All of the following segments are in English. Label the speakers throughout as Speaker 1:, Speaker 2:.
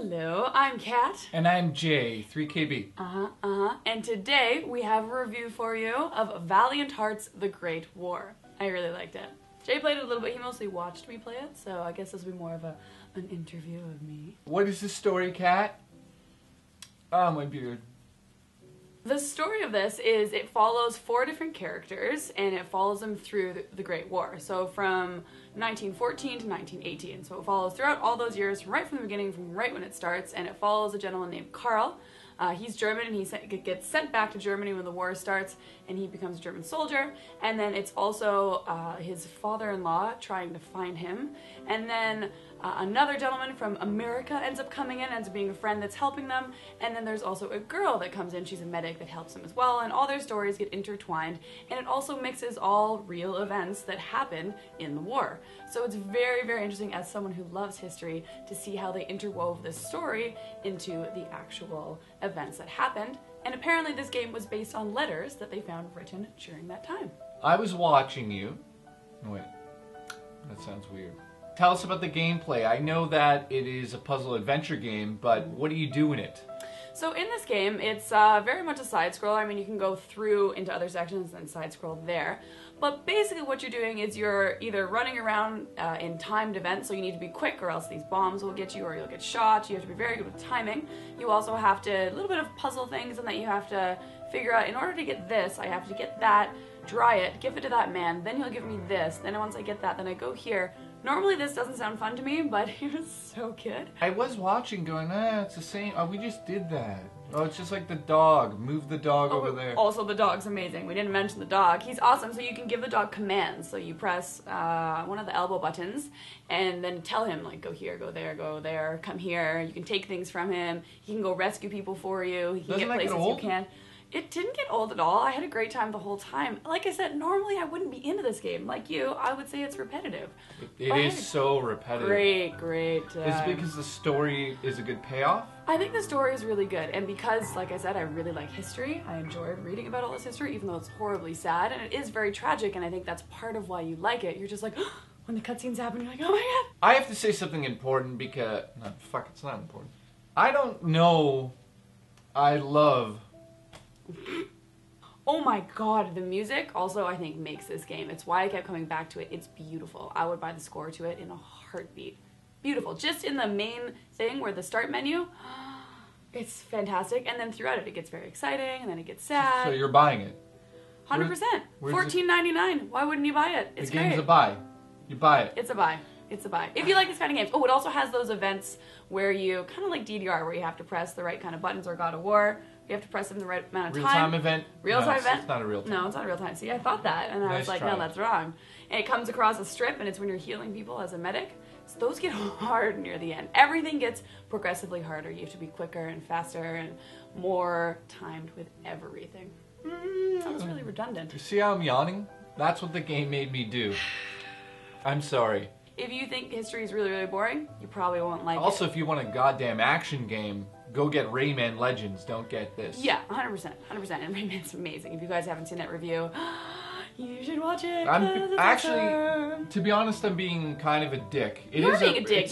Speaker 1: Hello, I'm Kat.
Speaker 2: And I'm Jay, 3KB.
Speaker 1: And today we have a review for you of Valiant Hearts: The Great War. I really liked it. Jay played it a little bit. He mostly watched me play it, so I guess this will be more of an interview of me.
Speaker 2: What is the story, Kat? Oh, my beard.
Speaker 1: The story of this is it follows 4 different characters, and it follows them through the Great War. So from 1914 to 1918. So it follows throughout all those years, right from the beginning, from right when it starts, and it follows a gentleman named Karl. He's German, and he gets sent back to Germany when the war starts, and he becomes a German soldier. And then it's also his father-in-law trying to find him. And then another gentleman from America ends up coming in, ends up being a friend that's helping them. And then there's also a girl that comes in, she's a medic that helps them as well. And all their stories get intertwined. And it also mixes all real events that happened in the war. So it's very, very interesting as someone who loves history to see how they interwove this story into the actual events that happened. And apparently this game was based on letters that they found written during that time.
Speaker 2: I was watching you. Wait, that sounds weird. Tell us about the gameplay. I know that it is a puzzle adventure game, but what do you do in it?
Speaker 1: So in this game, it's very much a side scroller. I mean, you can go through into other sections and side scroll there. But basically what you're doing is you're either running around in timed events, so you need to be quick or else these bombs will get you or you'll get shot. You have to be very good with timing. You also have to, a little bit of puzzle things, and that you have to figure out, in order to get this, I have to get that, dry it, give it to that man, then he'll give me this, then once I get that, then I go here. Normally this doesn't sound fun to me, but it was so good.
Speaker 2: I was watching going, it's the same. Oh, we just did that. Oh, it's just like the dog. Move the dog over there.
Speaker 1: Also, the dog's amazing. We didn't mention the dog. He's awesome, so you can give the dog commands. So you press one of the elbow buttons and then tell him, like, go here, go there, come here. You can take things from him. He can go rescue people for you. He can get places you can. It didn't get old at all. I had a great time the whole time. Like I said, normally I wouldn't be into this game. Like you, I would say it's repetitive.
Speaker 2: It is so repetitive.
Speaker 1: Great.
Speaker 2: Is it because the story is a good payoff?
Speaker 1: I think the story is really good, and because, like I said, I really like history, I enjoyed reading about all this history, even though it's horribly sad, and it is very tragic, and I think that's part of why you like it. You're just like, when the cutscenes happen, you're like, oh my god.
Speaker 2: I have to say something important because... No, fuck, it's not important. I don't know... I love...
Speaker 1: Oh my god, the music also I think makes this game. It's why I kept coming back to it. It's beautiful. I would buy the score to it in a heartbeat. Beautiful. Just in the main thing where the start menu, it's fantastic. And then throughout it gets very exciting, and then it gets sad.
Speaker 2: So you're buying it?
Speaker 1: 100%. $14.99. Why wouldn't you buy it? It's
Speaker 2: the game's
Speaker 1: great.
Speaker 2: a buy. You buy it.
Speaker 1: It's a buy. It's a buy. If you like this kind of games. Oh, it also has those events where you, kind of like DDR, where you have to press the right kind of buttons, or God of War. You have to press them the right amount of time.
Speaker 2: Real-time event?
Speaker 1: Real-time event?
Speaker 2: It's not a real-time.
Speaker 1: No, it's not a real-time. See, I thought that, and I was like, no, that's wrong. And it comes across a strip, and it's when you're healing people as a medic. So those get hard near the end. Everything gets progressively harder. You have to be quicker and faster and more timed with everything. That was really redundant.
Speaker 2: You see how I'm yawning? That's what the game made me do. I'm sorry.
Speaker 1: If you think history is really, really boring, you probably won't like it.
Speaker 2: Also, if you want a goddamn action game, go get Rayman Legends. Don't get this.
Speaker 1: Yeah, 100%. 100%. And Rayman's amazing. If you guys haven't seen that review, you should watch it.
Speaker 2: I'm actually, to be honest, I'm being kind of a dick.
Speaker 1: You're being a dick.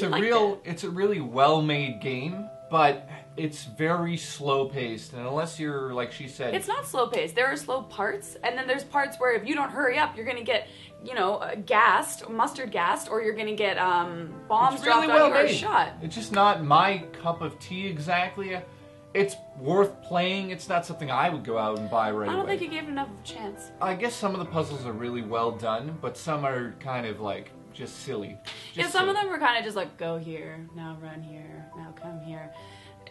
Speaker 2: It's a really well-made game, but it's very slow-paced, and unless you're, like she said...
Speaker 1: It's not slow-paced. There are slow parts, and then there's parts where if you don't hurry up, you're going to get, you know, mustard gassed, or you're going to get bombs dropped on you or shot.
Speaker 2: It's just not my cup of tea exactly. It's worth playing. It's not something I would go out and buy right away.
Speaker 1: I don't think you gave it enough of a chance.
Speaker 2: I guess some of the puzzles are really well done, but some are kind of like just silly.
Speaker 1: Some of them were kind of just like, go here, now run here, now come here.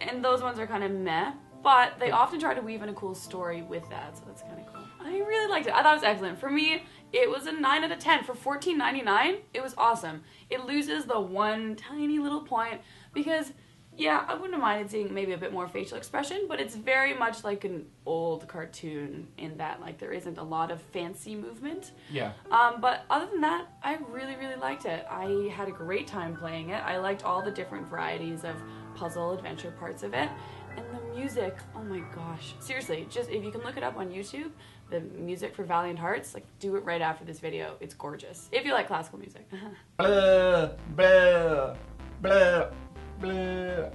Speaker 1: And those ones are kind of meh, but they often try to weave in a cool story with that, so that's kind of cool. I really liked it. I thought it was excellent. For me, it was a 9 out of 10. For $14.99, it was awesome. It loses the one tiny little point because, yeah, I wouldn't have minded seeing maybe a bit more facial expression, but it's very much like an old cartoon in that, like, there isn't a lot of fancy movement.
Speaker 2: Yeah.
Speaker 1: But other than that, I really, really liked it. I had a great time playing it. I liked all the different varieties of puzzle adventure parts of it. And the music, oh my gosh. Seriously, just if you can look it up on YouTube, the music for Valiant Hearts, like, do it right after this video. It's gorgeous. If you like classical music.
Speaker 2: Blah, blah, blah, blah.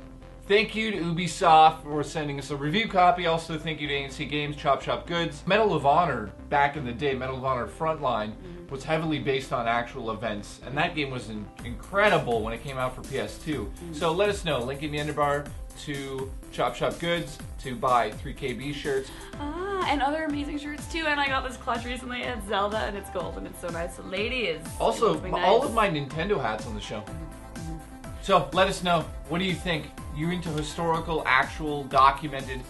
Speaker 2: Thank you to Ubisoft for sending us a review copy. Also, thank you to ANC Games, Chop Shop Goods. Medal of Honor, back in the day, Medal of Honor Frontline, was heavily based on actual events. And that game was incredible when it came out for PS2. So let us know. Link in the underbar to Chop Shop Goods to buy 3KB shirts.
Speaker 1: And other amazing shirts too. And I got this clutch recently. It's Zelda and it's gold and it's so nice. So ladies.
Speaker 2: Also,
Speaker 1: nice.
Speaker 2: all of my Nintendo hats on the show. So let us know. What do you think? You into historical, actual, documented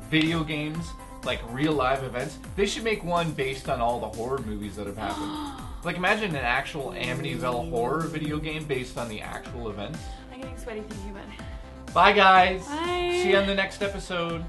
Speaker 2: video games? Like real live events? They should make one based on all the horror movies that have happened. Like imagine an actual Amityville horror video game based on the actual events.
Speaker 1: I'm getting sweaty thinking about it.
Speaker 2: Bye guys.
Speaker 1: Bye.
Speaker 2: See you on the next episode.